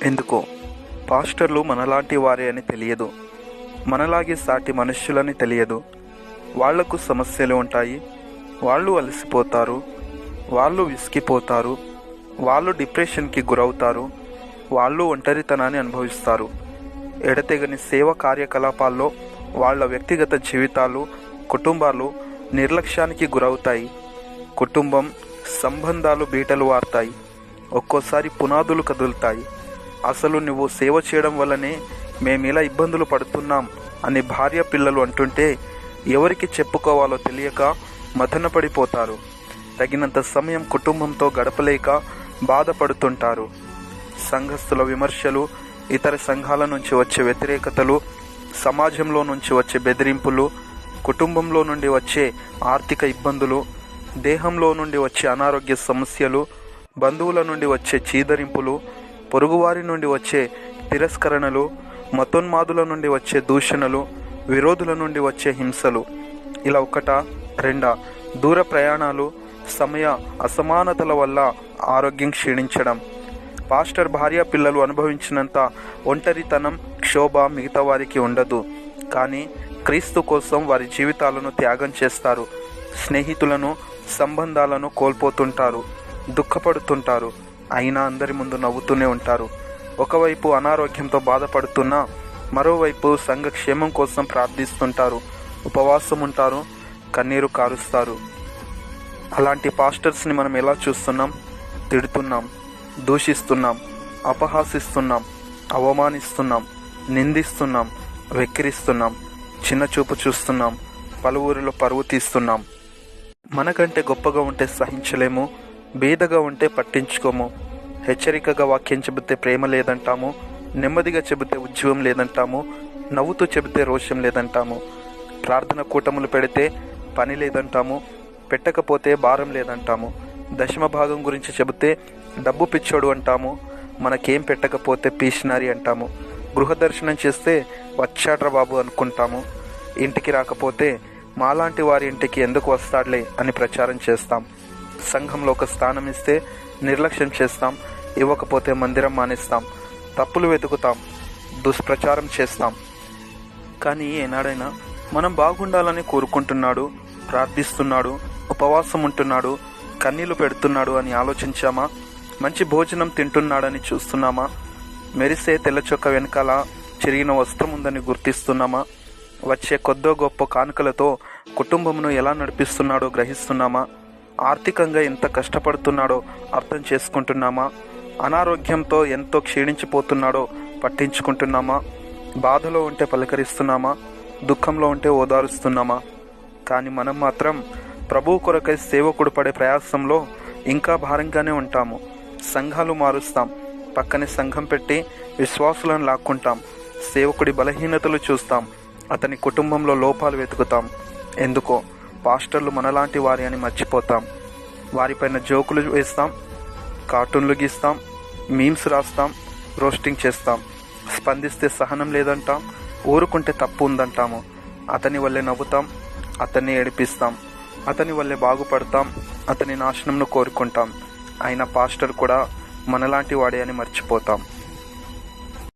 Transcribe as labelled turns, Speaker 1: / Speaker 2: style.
Speaker 1: ఎందుకో పాస్టర్లు మనలాంటి వారే అని తెలియదు, మనలాగే సాటి మనుష్యులని తెలియదు. వాళ్లకు సమస్యలు ఉంటాయి, వాళ్ళు అలసిపోతారు, వాళ్ళు విసిగిపోతారు, వాళ్ళు డిప్రెషన్కి గురవుతారు, వాళ్ళు ఒంటరితనాన్ని అనుభవిస్తారు. ఎడతెగని సేవ కార్యకలాపాల్లో వాళ్ళ వ్యక్తిగత జీవితాలు, కుటుంబాలు నిర్లక్ష్యానికి గురవుతాయి. కుటుంబం సంబంధాలు బీటలు వారుతాయి, ఒక్కోసారి పునాదులు కదులుతాయి. అసలు నువ్వు సేవ చేయడం వల్లనే మేమిలా ఇబ్బందులు పడుతున్నాం అని భార్య పిల్లలు అంటుంటే ఎవరికి చెప్పుకోవాలో తెలియక మదనపడిపోతారు. తగినంత సమయం కుటుంబంతో గడపలేక బాధపడుతుంటారు. సంఘస్థుల విమర్శలు, ఇతర సంఘాల నుంచి వచ్చే వ్యతిరేకతలు, సమాజంలో నుంచి వచ్చే బెదిరింపులు, కుటుంబంలో నుండి వచ్చే ఆర్థిక ఇబ్బందులు, దేహంలో నుండి వచ్చే అనారోగ్య సమస్యలు, బంధువుల నుండి వచ్చే చీదరింపులు, పొరుగువారి నుండి వచ్చే తిరస్కరణలు, మతోన్మాదుల నుండి వచ్చే దూషణలు, విరోధుల నుండి వచ్చే హింసలు, ఇలా ఒకటా రెండా దూర ప్రయాణాలు, సమయ అసమానతల వల్ల ఆరోగ్యం క్షీణించడం. పాస్టర్ భార్య పిల్లలు అనుభవించినంత ఒంటరితనం, క్షోభ మిగతా వారికి ఉండదు. కానీ క్రీస్తు కోసం వారి జీవితాలను త్యాగం చేస్తారు. స్నేహితులను, సంబంధాలను కోల్పోతుంటారు, దుఃఖపడుతుంటారు. అయినా అందరి ముందు నవ్వుతూనే ఉంటారు. ఒకవైపు అనారోగ్యంతో బాధపడుతున్నా మరోవైపు సంఘ క్షేమం కోసం ప్రార్థిస్తుంటారు, ఉపవాసం ఉంటారు, కన్నీరు కారుస్తారు. అలాంటి పాస్టర్స్ని మనం ఎలా చూస్తున్నాం? తిడుతున్నాం, దూషిస్తున్నాం, అపహాసిస్తున్నాం, అవమానిస్తున్నాం, నిందిస్తున్నాం, వెక్కిరిస్తున్నాం, చిన్నచూపు చూస్తున్నాం, పలువురిలో పరువు తీస్తున్నాం. మనకంటే గొప్పగా ఉంటే సహించలేము, బీదగా ఉంటే పట్టించుకోము. హెచ్చరికగా వాక్యం చెబితే ప్రేమ లేదంటాము, నెమ్మదిగా చెబితే ఉద్యోగం లేదంటాము, నవ్వుతూ చెబితే రోషం లేదంటాము. ప్రార్థన కూటములు పెడితే పని లేదంటాము, పెట్టకపోతే భారం లేదంటాము. దశమ భాగం గురించి చెబితే డబ్బు పిచ్చోడు అంటాము, మనకేం పెట్టకపోతే పీషనరీ అంటాము. గృహ దర్శనం చేస్తే వచ్చాడ్రా బాబు అనుకుంటాము. ఇంటికి రాకపోతే మాలాంటి వారి ఇంటికి ఎందుకు వస్తాడులే అని ప్రచారం చేస్తాం. సంఘంలో ఒక స్థానం ఇస్తే నిర్లక్ష్యం చేస్తాం, ఇవ్వకపోతే మందిరం మానేస్తాం, తప్పులు వెతుకుతాం, దుష్ప్రచారం చేస్తాం. కానీ ఏనాడైనా మనం బాగుండాలని కోరుకుంటున్నాడు, ప్రార్థిస్తున్నాడు, ఉపవాసం ఉంటున్నాడు, కన్నీళ్లు పెడుతున్నాడు అని ఆలోచించామా? మంచి భోజనం తింటున్నాడని చూస్తున్నామా? మెరిసే తెల్లచొక్క వెనకాల చిరిగిన వస్త్రం ఉందని గుర్తిస్తున్నామా? వచ్చే కొద్దో గొప్ప కానుకలతో కుటుంబమును ఎలా నడిపిస్తున్నాడో గ్రహిస్తున్నామా? ఆర్థికంగా ఎంత కష్టపడుతున్నాడో అర్థం చేసుకుంటున్నామా? అనారోగ్యంతో ఎంతో క్షీణించిపోతున్నాడో పట్టించుకుంటున్నామా? బాధలో ఉంటే పలకరిస్తున్నామా? దుఃఖంలో ఉంటే ఓదారుస్తున్నామా? కానీ మనం మాత్రం ప్రభువు కొరకై సేవకుడు పడే ప్రయాసంలో ఇంకా భారంగానే ఉంటాము. సంఘాలు మారుస్తాం, పక్కనే సంఘం పెట్టి విశ్వాసులను లాక్కుంటాం. సేవకుడి బలహీనతలు చూస్తాం, అతని కుటుంబంలో లోపాలు వెతుకుతాం. ఎందుకో పాస్టర్లు మనలాంటి వారి అని మర్చిపోతాం. వారిపైన జోకులు వేస్తాం, కార్టూన్లు గీస్తాం, మీమ్స్ రాస్తాం, రోస్టింగ్ చేస్తాం. స్పందిస్తే సహనం లేదంటాం, ఊరుకుంటే తప్పు ఉందంటాము. అతని వల్లే నవ్వుతాం, అతన్ని ఏడిపిస్తాం, అతని వల్లే బాగుపడతాం, అతని నాశనంను కోరుకుంటాం. అయినా పాస్టర్ కూడా మనలాంటి వాడే అని మర్చిపోతాం.